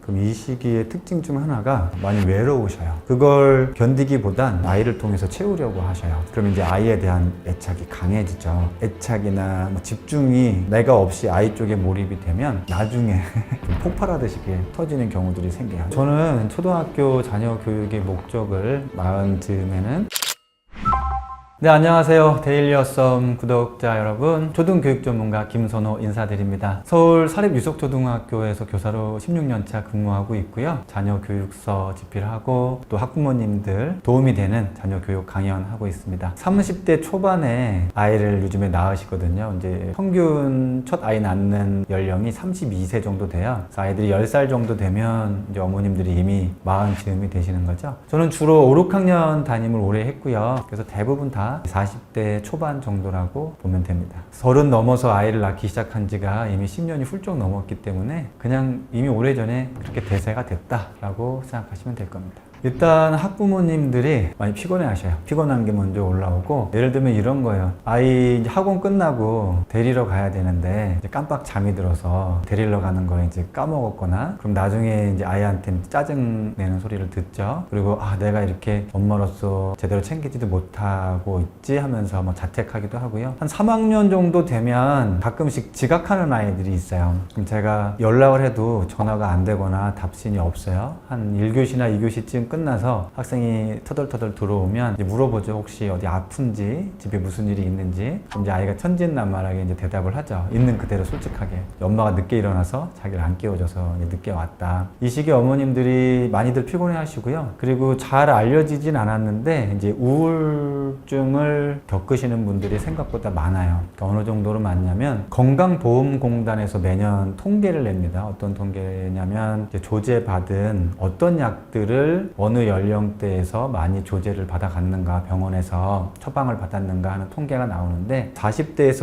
그럼 이 시기의 특징 중 하나가 많이 외로우셔요. 그걸 견디기보단 아이를 통해서 채우려고 하셔요. 그럼 이제 아이에 대한 애착이 강해지죠. 애착이나 뭐 집중이 내가 없이 아이 쪽에 몰입이 되면 나중에 좀 폭발하듯이 터지는 경우들이 생겨요. 저는 초등학교 자녀 교육의 목적을 마흔 즈음에는 네, 안녕하세요. 데일리 어썸 구독자 여러분, 초등교육 전문가 김선호 인사드립니다. 서울 사립유석초등학교에서 교사로 16년차 근무하고 있고요. 자녀 교육서 집필하고 또 학부모님들 도움이 되는 자녀 교육 강연하고 있습니다. 30대 초반에 아이를 요즘에 낳으시거든요. 이제 평균 첫 아이 낳는 연령이 32세 정도 돼요. 그래서 아이들이 10살 정도 되면 이제 어머님들이 이미 마흔 즈음이 되시는 거죠. 저는 주로 5, 6학년 담임을 오래 했고요. 그래서 대부분 다 40대 초반 정도라고 보면 됩니다. 30 넘어서 아이를 낳기 시작한 지가 이미 10년이 훌쩍 넘었기 때문에 그냥 이미 오래전에 그렇게 대세가 됐다라고 생각하시면 될 겁니다. 일단 학부모님들이 많이 피곤해 하셔요. 피곤한 게 먼저 올라오고, 예를 들면 이런 거예요. 아이 이제 학원 끝나고 데리러 가야 되는데 이제 깜빡 잠이 들어서 데리러 가는 걸 이제 까먹었거나, 그럼 나중에 이제 아이한테 짜증 내는 소리를 듣죠. 그리고 내가 이렇게 엄마로서 제대로 챙기지도 못하고 있지 하면서 뭐 자책하기도 하고요. 한 3학년 정도 되면 가끔씩 지각하는 아이들이 있어요. 그럼 제가 연락을 해도 전화가 안 되거나 답신이 없어요. 한 1교시나 2교시쯤 끝나서 학생이 터덜터덜 들어오면 이제 물어보죠. 혹시 어디 아픈지, 집에 무슨 일이 있는지. 그럼 이제 아이가 천진난만하게 이제 대답을 하죠. 있는 그대로 솔직하게. 엄마가 늦게 일어나서 자기를 안 깨워줘서 늦게 왔다. 이 시기에 어머님들이 많이들 피곤해 하시고요. 그리고 잘 알려지진 않았는데 이제 우울증을 겪으시는 분들이 생각보다 많아요. 그러니까 어느 정도로 많냐면 건강보험공단에서 매년 통계를 냅니다. 어떤 통계냐면 이제 조제받은 어떤 약들을 어느 연령대에서 많이 조제를 받아갔는가, 병원에서 처방을 받았는가 하는 통계가 나오는데, 40대에서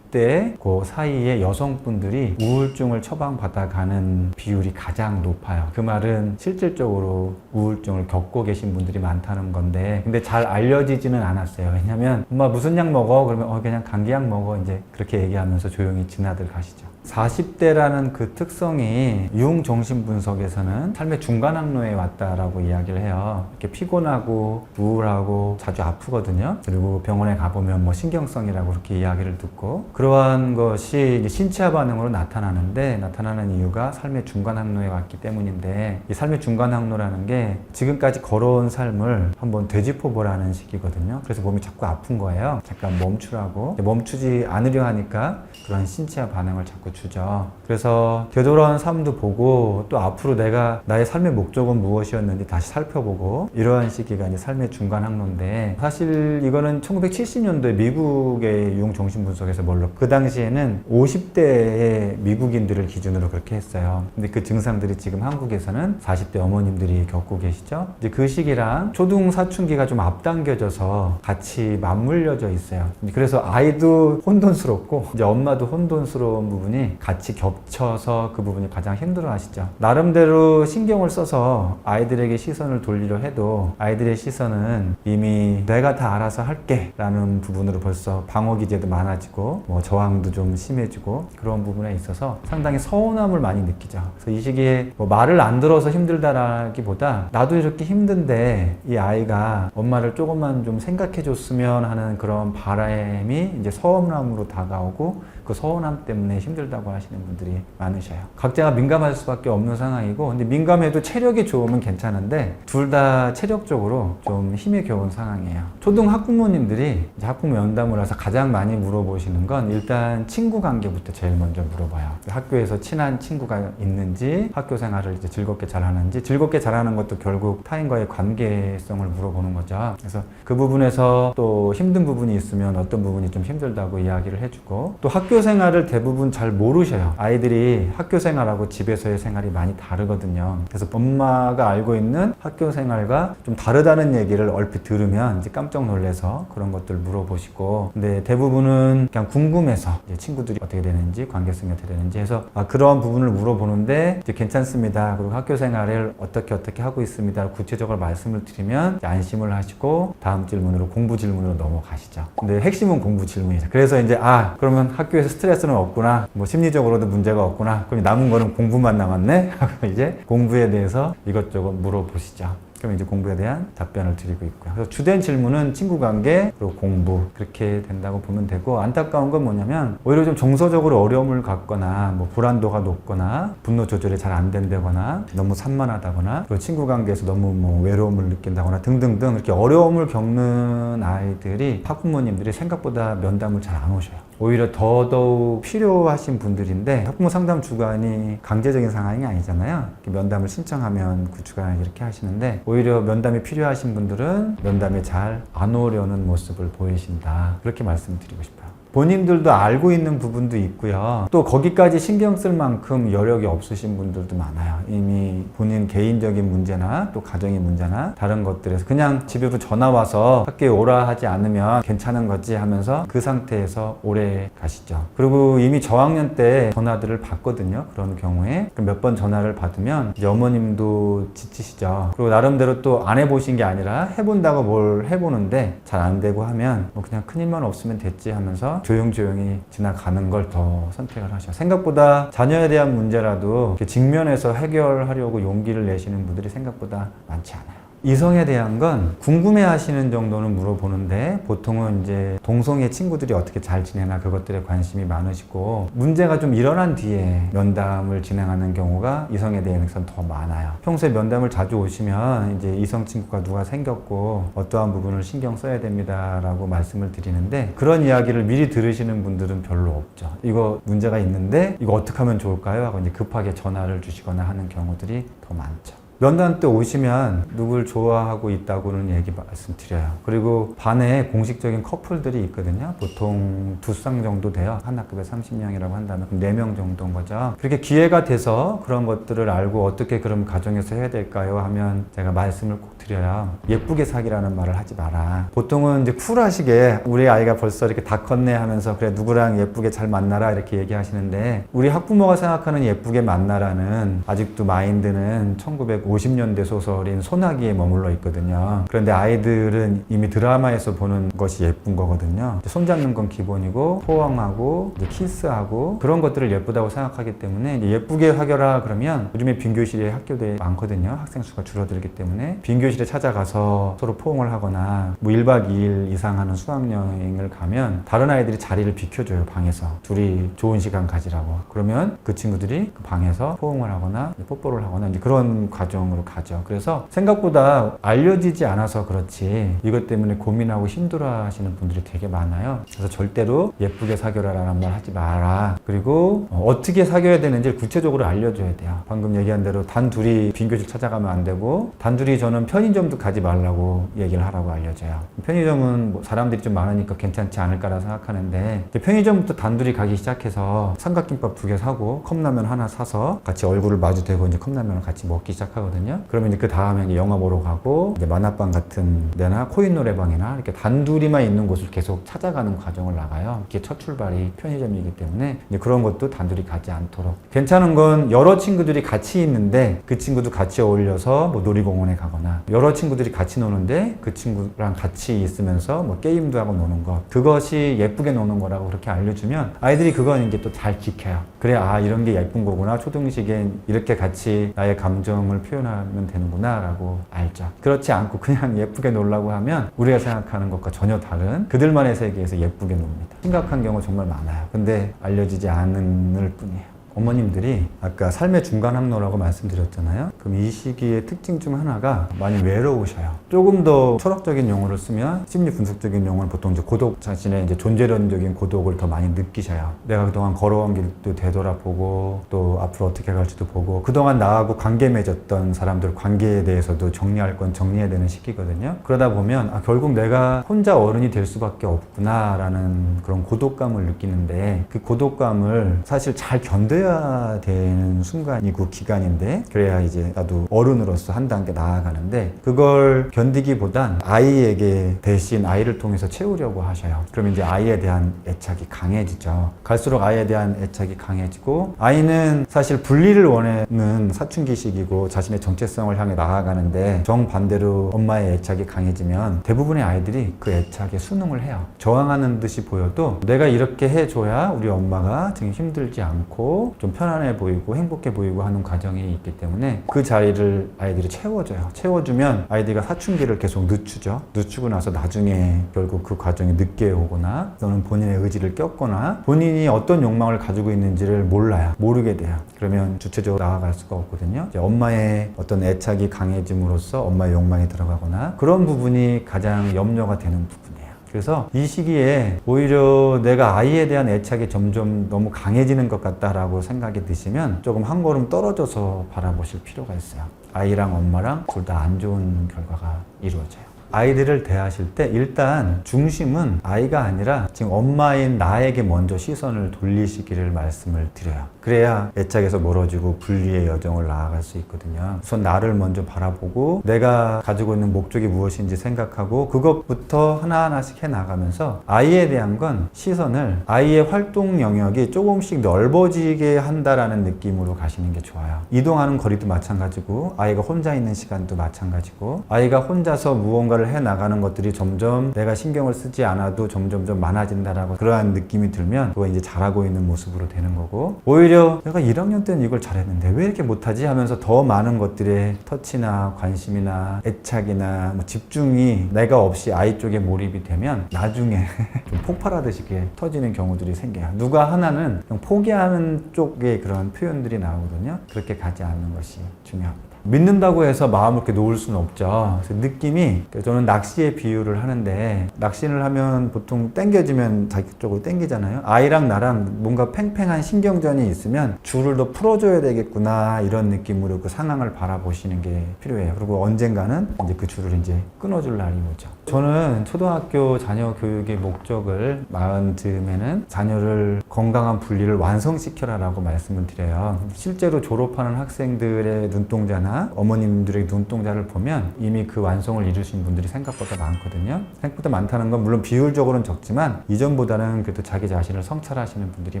50대 그 사이에 여성분들이 우울증을 처방받아가는 비율이 가장 높아요. 그 말은 실질적으로 우울증을 겪고 계신 분들이 많다는 건데, 근데 잘 알려지지는 않았어요. 왜냐면 엄마 무슨 약 먹어? 그러면 그냥 감기약 먹어. 이제 그렇게 얘기하면서 조용히 지나들 가시죠. 40대라는 그 특성이 유흥정신분석에서는 삶의 중간 항로에 왔다라고 이야기를 해요. 이렇게 피곤하고 우울하고 자주 아프거든요. 그리고 병원에 가보면 뭐 신경성이라고 그렇게 이야기를 듣고, 그러한 것이 이제 신체화 반응으로 나타나는 이유가 삶의 중간 항로에 왔기 때문인데, 이 삶의 중간 항로라는 게 지금까지 걸어온 삶을 한번 되짚어보라는 시기거든요. 그래서 몸이 자꾸 아픈 거예요. 잠깐 멈추라고. 멈추지 않으려 하니까 그런 신체화 반응을 자꾸 주죠. 그래서 되돌아온 삶도 보고, 또 앞으로 내가 나의 삶의 목적은 무엇이었는지 다시 살펴보고, 이러한 시기가 이제 삶의 중간 항로인데, 사실 이거는 1970년도에 미국의 유흥정신분석에서 그 당시에는 50대의 미국인들을 기준으로 그렇게 했어요. 근데 그 증상들이 지금 한국에서는 40대 어머님들이 겪고 계시죠. 이제 그 시기랑 초등 사춘기가 좀 앞당겨져서 같이 맞물려져 있어요. 그래서 아이도 혼돈스럽고 이제 엄마도 혼돈스러운 부분이 같이 겹쳐서 그 부분이 가장 힘들어 하시죠. 나름대로 신경을 써서 아이들에게 시선을 돌리려 해도 아이들의 시선은 이미 내가 다 알아서 할게 라는 부분으로 벌써 방어 기제도 많아지고 뭐 저항도 좀 심해지고, 그런 부분에 있어서 상당히 서운함을 많이 느끼죠. 그래서 이 시기에 뭐 말을 안 들어서 힘들다라기보다 나도 이렇게 힘든데 이 아이가 엄마를 조금만 좀 생각해 줬으면 하는 그런 바람이 이제 서운함으로 다가오고, 그 서운함 때문에 힘들다고 하시는 분들이 많으셔요. 각자가 민감할 수밖에 없는 상황이고, 근데 민감해도 체력이 좋으면 괜찮은데 둘 다 체력적으로 좀 힘이 겨운 상황이에요. 초등 학부모님들이 이제 학부모 면담을 와서 가장 많이 물어보시는 건 일단 친구 관계부터 제일 먼저 물어봐요. 학교에서 친한 친구가 있는지, 학교 생활을 이제 즐겁게 잘하는지. 즐겁게 잘하는 것도 결국 타인과의 관계성을 물어보는 거죠. 그래서 그 부분에서 또 힘든 부분이 있으면 어떤 부분이 좀 힘들다고 이야기를 해주고, 또 학교 생활을 대부분 잘 모르셔요. 아이들이 학교 생활하고 집에서의 생활이 많이 다르거든요. 그래서 엄마가 알고 있는 학교 생활과 좀 다르다는 얘기를 얼핏 들으면 이제 깜짝 놀라서 그런 것들 물어보시고, 근데 대부분은 그냥 궁금해서 이제 친구들이 어떻게 되는지, 관계성이 어떻게 되는지 해서 그런 부분을 물어보는데, 이제 괜찮습니다. 그리고 학교 생활을 어떻게 하고 있습니다. 구체적으로 말씀을 드리면 안심을 하시고 다음 질문으로, 공부 질문으로 넘어가시죠. 근데 핵심은 공부 질문이죠. 그래서 이제 그러면 학교에 학교에서 스트레스는 없구나, 뭐 심리적으로도 문제가 없구나, 그럼 남은 거는 공부만 남았네 하고 이제 공부에 대해서 이것저것 물어보시죠. 그럼 이제 공부에 대한 답변을 드리고 있고요. 그래서 주된 질문은 친구 관계, 그리고 공부, 그렇게 된다고 보면 되고, 안타까운 건 뭐냐면 오히려 좀 정서적으로 어려움을 갖거나 뭐 불안도가 높거나 분노 조절이 잘 안 된다거나 너무 산만하다거나, 그리고 친구 관계에서 너무 뭐 외로움을 느낀다거나 등등등 이렇게 어려움을 겪는 아이들이 학부모님들이 생각보다 면담을 잘 안 오셔요. 오히려 더더욱 필요하신 분들인데 학부모 상담 주관이 강제적인 상황이 아니잖아요. 면담을 신청하면 그 주관을 이렇게 하시는데, 오히려 면담이 필요하신 분들은 면담에 잘 안 오려는 모습을 보이신다, 그렇게 말씀드리고 싶어요. 본인들도 알고 있는 부분도 있고요. 또 거기까지 신경 쓸 만큼 여력이 없으신 분들도 많아요. 이미 본인 개인적인 문제나 또 가정의 문제나 다른 것들에서 그냥 집으로 전화 와서 학교에 오라 하지 않으면 괜찮은 거지 하면서 그 상태에서 오래 가시죠. 그리고 이미 저학년 때 전화들을 받거든요. 그런 경우에 몇 번 전화를 받으면 이제 어머님도 지치시죠. 그리고 나름대로 또 안 해보신 게 아니라 해본다고 뭘 해보는데 잘 안 되고 하면 뭐 그냥 큰일만 없으면 됐지 하면서 조용조용히 지나가는 걸 더 선택을 하셔. 생각보다 자녀에 대한 문제라도 이렇게 직면해서 해결하려고 용기를 내시는 분들이 생각보다 많지 않아요. 이성에 대한 건 궁금해 하시는 정도는 물어보는데, 보통은 이제 동성애 친구들이 어떻게 잘 지내나 그것들에 관심이 많으시고, 문제가 좀 일어난 뒤에 면담을 진행하는 경우가 이성에 대해서는 더 많아요. 평소에 면담을 자주 오시면 이제 이성 친구가 누가 생겼고 어떠한 부분을 신경 써야 됩니다 라고 말씀을 드리는데, 그런 이야기를 미리 들으시는 분들은 별로 없죠. 이거 문제가 있는데 이거 어떻게 하면 좋을까요? 하고 이제 급하게 전화를 주시거나 하는 경우들이 더 많죠. 면담 때 오시면 누굴 좋아하고 있다고는 얘기 말씀드려요. 그리고 반에 공식적인 커플들이 있거든요. 보통 2쌍 정도 돼요. 한 학급에 30명이라고 한다면 그럼 4명 정도인 거죠. 그렇게 기회가 돼서 그런 것들을 알고 어떻게 그럼 가정에서 해야 될까요? 하면 제가 말씀을 꼭 드려요. 예쁘게 사귀라는 말을 하지 마라. 보통은 이제 쿨하시게 우리 아이가 벌써 이렇게 다 컸네 하면서 그래 누구랑 예쁘게 잘 만나라 이렇게 얘기하시는데, 우리 학부모가 생각하는 예쁘게 만나라는 아직도 마인드는 1950년대 소설인 소나기에 머물러 있거든요. 그런데 아이들은 이미 드라마에서 보는 것이 예쁜 거거든요. 손잡는 건 기본이고 포옹하고 이제 키스하고 그런 것들을 예쁘다고 생각하기 때문에 이제 예쁘게 사귀라 그러면, 요즘에 빈교실에 학교들이 많거든요. 학생 수가 줄어들기 때문에 빈교실에 찾아가서 서로 포옹을 하거나 뭐 1박 2일 이상 하는 수학여행을 가면 다른 아이들이 자리를 비켜줘요. 방에서 둘이 좋은 시간 가지라고. 그러면 그 친구들이 그 방에서 포옹을 하거나 뽀뽀를 하거나 이제 그런 과정으로 가죠. 그래서 생각보다 알려지지 않아서 그렇지 이것 때문에 고민하고 힘들어 하시는 분들이 되게 많아요. 그래서 절대로 예쁘게 사귀라라는 말 하지 마라. 그리고 어떻게 사귀어야 되는지 구체적으로 알려줘야 돼요. 방금 얘기한 대로 단 둘이 빈교실 찾아가면 안 되고, 단 둘이 저는 편의점도 가지 말라고 얘기를 하라고 알려줘요. 편의점은 뭐 사람들이 좀 많으니까 괜찮지 않을까라 생각하는데, 편의점부터 단둘이 가기 시작해서 삼각김밥 2개 사고 컵라면 하나 사서 같이 얼굴을 마주 대고 이제 컵라면을 같이 먹기 시작하거든요. 그러면 이제 그 다음에 이제 영화 보러 가고 이제 만화방 같은 데나 코인 노래방이나 이렇게 단둘이만 있는 곳을 계속 찾아가는 과정을 나가요. 이게 첫 출발이 편의점이기 때문에 이제 그런 것도 단둘이 가지 않도록. 괜찮은 건 여러 친구들이 같이 있는데 그 친구도 같이 어울려서 뭐 놀이공원에 가거나, 여러 친구들이 같이 노는데 그 친구랑 같이 있으면서 뭐 게임도 하고 노는 것, 그것이 예쁘게 노는 거라고 그렇게 알려주면 아이들이 그건 이제 또 잘 지켜요. 그래, 아 이런 게 예쁜 거구나, 초등식엔 이렇게 같이 나의 감정을 표현하면 되는구나 라고 알죠. 그렇지 않고 그냥 예쁘게 놀라고 하면 우리가 생각하는 것과 전혀 다른 그들만의 세계에서 예쁘게 놉니다. 심각한 경우 정말 많아요. 근데 알려지지 않을 뿐이에요. 어머님들이 아까 삶의 중간 항로라고 말씀드렸잖아요. 그럼 이 시기의 특징 중 하나가 많이 외로우셔요. 조금 더 철학적인 용어를 쓰면, 심리 분석적인 용어는 보통 이제 고독, 자신의 이제 존재론적인 고독을 더 많이 느끼셔요. 내가 그동안 걸어온 길도 되돌아보고 또 앞으로 어떻게 갈지도 보고, 그동안 나하고 관계 맺었던 사람들 관계에 대해서도 정리할 건 정리해야 되는 시기거든요. 그러다 보면 결국 내가 혼자 어른이 될 수밖에 없구나 라는 그런 고독감을 느끼는데, 그 고독감을 사실 잘 견뎌야 그래야 되는 순간이고 기간인데, 그래야 이제 나도 어른으로서 한 단계 나아가는데, 그걸 견디기보단 아이에게 대신 아이를 통해서 채우려고 하셔요. 그럼 이제 아이에 대한 애착이 강해지죠. 갈수록 아이에 대한 애착이 강해지고, 아이는 사실 분리를 원하는 사춘기 시기고 자신의 정체성을 향해 나아가는데, 정반대로 엄마의 애착이 강해지면 대부분의 아이들이 그 애착에 순응을 해요. 저항하는 듯이 보여도 내가 이렇게 해줘야 우리 엄마가 지금 힘들지 않고 좀 편안해 보이고 행복해 보이고 하는 과정이 있기 때문에 그 자리를 아이들이 채워줘요. 채워주면 아이들이 사춘기를 계속 늦추죠. 늦추고 나서 나중에 결국 그 과정이 늦게 오거나 또는 본인의 의지를 꼈거나 본인이 어떤 욕망을 가지고 있는지를 몰라요. 모르게 돼요. 그러면 주체적으로 나아갈 수가 없거든요. 이제 엄마의 어떤 애착이 강해짐으로써 엄마의 욕망이 들어가거나 그런 부분이 가장 염려가 되는 부분이에요. 그래서 이 시기에 오히려 내가 아이에 대한 애착이 점점 너무 강해지는 것 같다라고 생각이 드시면 조금 한 걸음 떨어져서 바라보실 필요가 있어요. 아이랑 엄마랑 둘 다 안 좋은 결과가 이루어져요. 아이들을 대하실 때 일단 중심은 아이가 아니라 지금 엄마인 나에게 먼저 시선을 돌리시기를 말씀을 드려요. 그래야 애착에서 멀어지고 분리의 여정을 나아갈 수 있거든요. 우선 나를 먼저 바라보고 내가 가지고 있는 목적이 무엇인지 생각하고 그것부터 하나하나씩 해나가면서 아이에 대한 건 시선을 아이의 활동 영역이 조금씩 넓어지게 한다라는 느낌으로 가시는 게 좋아요. 이동하는 거리도 마찬가지고 아이가 혼자 있는 시간도 마찬가지고 아이가 혼자서 무언가를 해나가는 것들이 점점 내가 신경을 쓰지 않아도 점점 많아진다라고 그러한 느낌이 들면 그거 이제 잘하고 있는 모습으로 되는 거고, 오히려 내가 1학년 때는 이걸 잘했는데 왜 이렇게 못하지 하면서 더 많은 것들에 터치나 관심이나 애착이나 뭐 집중이 내가 없이 아이 쪽에 몰입이 되면 나중에 좀 폭발하듯이 이렇게 터지는 경우들이 생겨요. 누가 하나는 그냥 포기하는 쪽의 그런 표현들이 나오거든요. 그렇게 가지 않는 것이 중요합니다. 믿는다고 해서 마음을 이렇게 놓을 수는 없죠. 그래서 느낌이, 저는 낚시에 비유를 하는데, 낚시를 하면 보통 땡겨지면 자기 쪽으로 땡기잖아요. 아이랑 나랑 뭔가 팽팽한 신경전이 있으면 줄을 더 풀어줘야 되겠구나, 이런 느낌으로 그 상황을 바라보시는 게 필요해요. 그리고 언젠가는 이제 그 줄을 이제 끊어줄 날이 오죠. 저는 초등학교 자녀 교육의 목적을 마흔 즈음에는 자녀를 건강한 분리를 완성시켜라라고 말씀을 드려요. 실제로 졸업하는 학생들의 눈동자나 어머님들의 눈동자를 보면 이미 그 완성을 이루신 분들이 생각보다 많거든요. 생각보다 많다는 건 물론 비율적으로는 적지만 이전보다는 그래도 자기 자신을 성찰하시는 분들이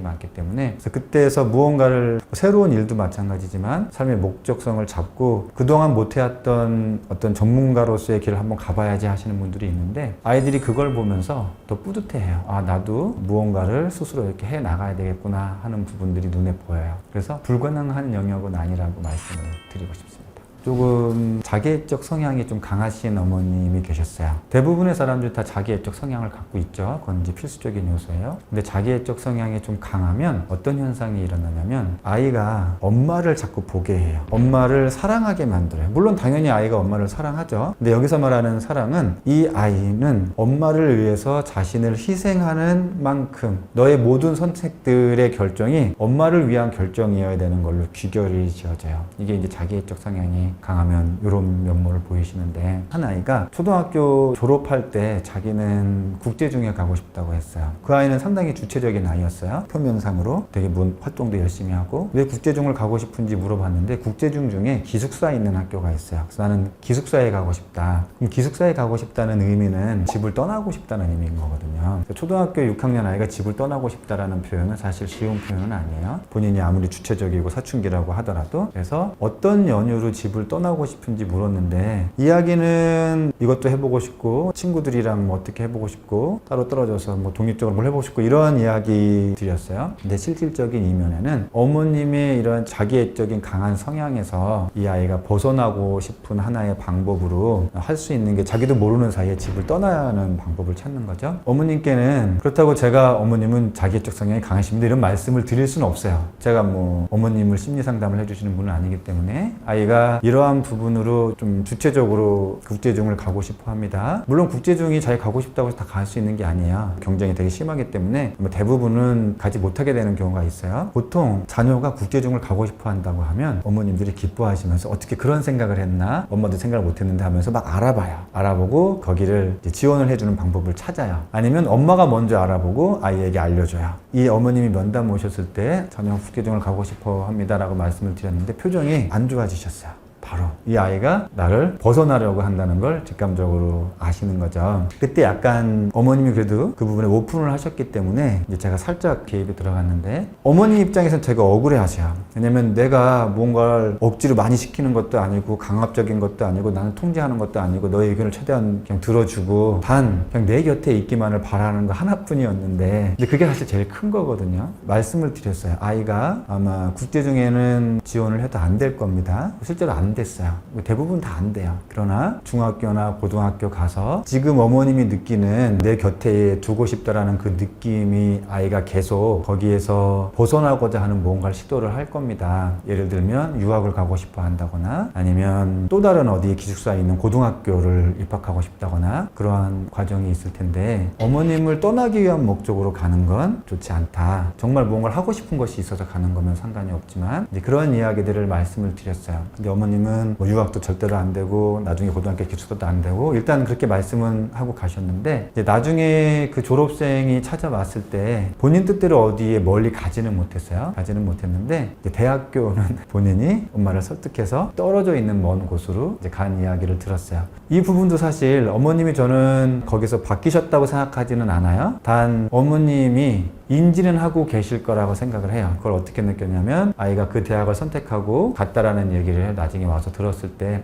많기 때문에, 그래서 그때에서 무언가를, 새로운 일도 마찬가지지만 삶의 목적성을 잡고 그동안 못해왔던 어떤 전문가로서의 길을 한번 가봐야지 하시는 분들이 있는데, 아이들이 그걸 보면서 더 뿌듯해해요. 아, 나도 무언가를 스스로 이렇게 해 나가야 되겠구나 하는 부분들이 눈에 보여요. 그래서 불가능한 영역은 아니라고 말씀을 드리고 싶습니다. 조금 자기애적 성향이 좀 강하신 어머님이 계셨어요. 대부분의 사람들이 다 자기애적 성향을 갖고 있죠. 그건 이제 필수적인 요소예요. 근데 자기애적 성향이 좀 강하면 어떤 현상이 일어나냐면 아이가 엄마를 자꾸 보게 해요. 엄마를 사랑하게 만들어요. 물론 당연히 아이가 엄마를 사랑하죠. 근데 여기서 말하는 사랑은 이 아이는 엄마를 위해서 자신을 희생하는 만큼 너의 모든 선택들의 결정이 엄마를 위한 결정이어야 되는 걸로 귀결이 지어져요. 이게 이제 자기애적 성향이 강하면 이런 면모를 보이시는데, 한 아이가 초등학교 졸업할 때 자기는 국제중에 가고 싶다고 했어요. 그 아이는 상당히 주체적인 아이였어요. 표면상으로 되게 활동도 열심히 하고, 왜 국제중을 가고 싶은지 물어봤는데 국제중 중에 기숙사에 있는 학교가 있어요. 그래서 나는 기숙사에 가고 싶다. 그럼 기숙사에 가고 싶다는 의미는 집을 떠나고 싶다는 의미인 거거든요. 초등학교 6학년 아이가 집을 떠나고 싶다라는 표현은 사실 쉬운 표현은 아니에요. 본인이 아무리 주체적이고 사춘기라고 하더라도. 그래서 어떤 연유로 집을 떠나고 싶은지 물었는데, 이야기는 이것도 해보고 싶고 친구들이랑 뭐 어떻게 해보고 싶고 따로 떨어져서 뭐 독립적으로 뭘 해보고 싶고 이런 이야기 드렸어요. 근데 실질적인 이면에는 어머님의 이런 자기애적인 강한 성향에서 이 아이가 벗어나고 싶은 하나의 방법으로 할 수 있는 게 자기도 모르는 사이에 집을 떠나야 하는 방법을 찾는 거죠. 어머님께는, 그렇다고 제가 어머님은 자기애적 성향이 강하십니다 이런 말씀을 드릴 수는 없어요. 제가 뭐 어머님을 심리 상담을 해주시는 분은 아니기 때문에, 아이가 이러한 부분으로 좀 주체적으로 국제중을 가고 싶어 합니다. 물론 국제중이 자기 가고 싶다고 해서 다 갈 수 있는 게 아니에요. 경쟁이 되게 심하기 때문에 대부분은 가지 못하게 되는 경우가 있어요. 보통 자녀가 국제중을 가고 싶어 한다고 하면 어머님들이 기뻐하시면서 어떻게 그런 생각을 했나? 엄마도 생각을 못 했는데 하면서 막 알아봐요. 알아보고 거기를 이제 지원을 해주는 방법을 찾아요. 아니면 엄마가 먼저 알아보고 아이에게 알려줘요. 이 어머님이 면담 오셨을 때 자녀가 국제중을 가고 싶어 합니다 라고 말씀을 드렸는데 표정이 안 좋아지셨어요. 바로 이 아이가 나를 벗어나려고 한다는 걸 직감적으로 아시는 거죠. 그때 약간 어머님이 그래도 그 부분에 오픈을 하셨기 때문에 이제 제가 살짝 개입이 들어갔는데 어머니 입장에서는 되게 억울해 하세요. 왜냐면 내가 뭔가를 억지로 많이 시키는 것도 아니고 강압적인 것도 아니고 나는 통제하는 것도 아니고 너의 의견을 최대한 그냥 들어주고 단 그냥 내 곁에 있기만을 바라는 거 하나뿐이었는데 근데 그게 사실 제일 큰 거거든요. 말씀을 드렸어요. 아이가 아마 국제중에는 지원을 해도 안 될 겁니다. 실제로 안 됐어요. 대부분 다 안 돼요. 그러나 중학교나 고등학교 가서 지금 어머님이 느끼는 내 곁에 두고 싶다라는 그 느낌이 아이가 계속 거기에서 벗어나고자 하는 뭔가를 시도를 할 겁니다. 예를 들면 유학을 가고 싶어 한다거나 아니면 또 다른 어디 기숙사에 있는 고등학교를 입학하고 싶다거나 그러한 과정이 있을 텐데 어머님을 떠나기 위한 목적으로 가는 건 좋지 않다. 정말 뭔가를 하고 싶은 것이 있어서 가는 거면 상관이 없지만 이제 그런 이야기들을 말씀을 드렸어요. 근데 어머님은 뭐 유학도 절대로 안 되고 나중에 고등학교 기숙사도 안 되고 일단 그렇게 말씀은 하고 가셨는데 이제 나중에 그 졸업생이 찾아왔을 때 본인 뜻대로 어디에 멀리 가지는 못했어요. 가지는 못했는데 이제 대학교는 본인이 엄마를 설득해서 떨어져 있는 먼 곳으로 이제 간 이야기를 들었어요. 이 부분도 사실 어머님이 저는 거기서 바뀌셨다고 생각하지는 않아요. 단 어머님이 인지는 하고 계실 거라고 생각을 해요. 그걸 어떻게 느꼈냐면 아이가 그 대학을 선택하고 갔다라는 얘기를 나중에 와서 들었을 때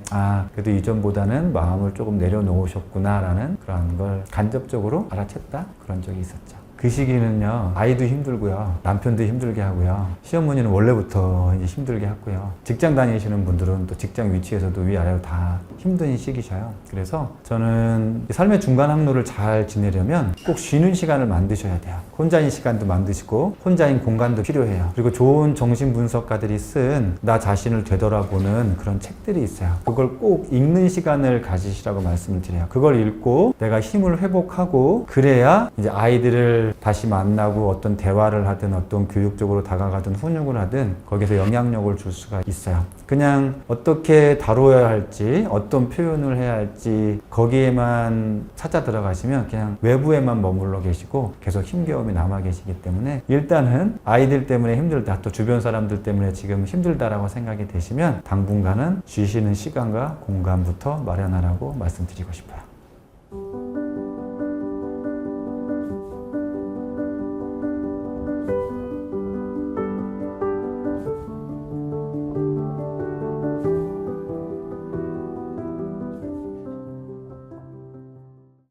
그래도 이전보다는 마음을 조금 내려놓으셨구나 라는 그런 걸 간접적으로 알아챘다 그런 적이 있었죠. 그 시기는요 아이도 힘들고요 남편도 힘들게 하고요 시어머니는 원래부터 이제 힘들게 했고요 직장 다니시는 분들은 또 직장 위치에서도 위아래로 다 힘든 시기셔요. 그래서 저는 삶의 중간 항로를 잘 지내려면 꼭 쉬는 시간을 만드셔야 돼요. 혼자인 시간도 만드시고 혼자인 공간도 필요해요. 그리고 좋은 정신분석가들이 쓴 나 자신을 되돌아보는 그런 책들이 있어요. 그걸 꼭 읽는 시간을 가지시라고 말씀을 드려요. 그걸 읽고 내가 힘을 회복하고 그래야 이제 아이들을 다시 만나고 어떤 대화를 하든 어떤 교육적으로 다가가든 훈육을 하든 거기서 영향력을 줄 수가 있어요. 그냥 어떻게 다뤄야 할지 어떤 표현을 해야 할지 거기에만 찾아 들어가시면 그냥 외부에만 머물러 계시고 계속 힘겨움이 남아 계시기 때문에 일단은 아이들 때문에 힘들다 또 주변 사람들 때문에 지금 힘들다라고 생각이 되시면 당분간은 쉬시는 시간과 공간부터 마련하라고 말씀드리고 싶어요.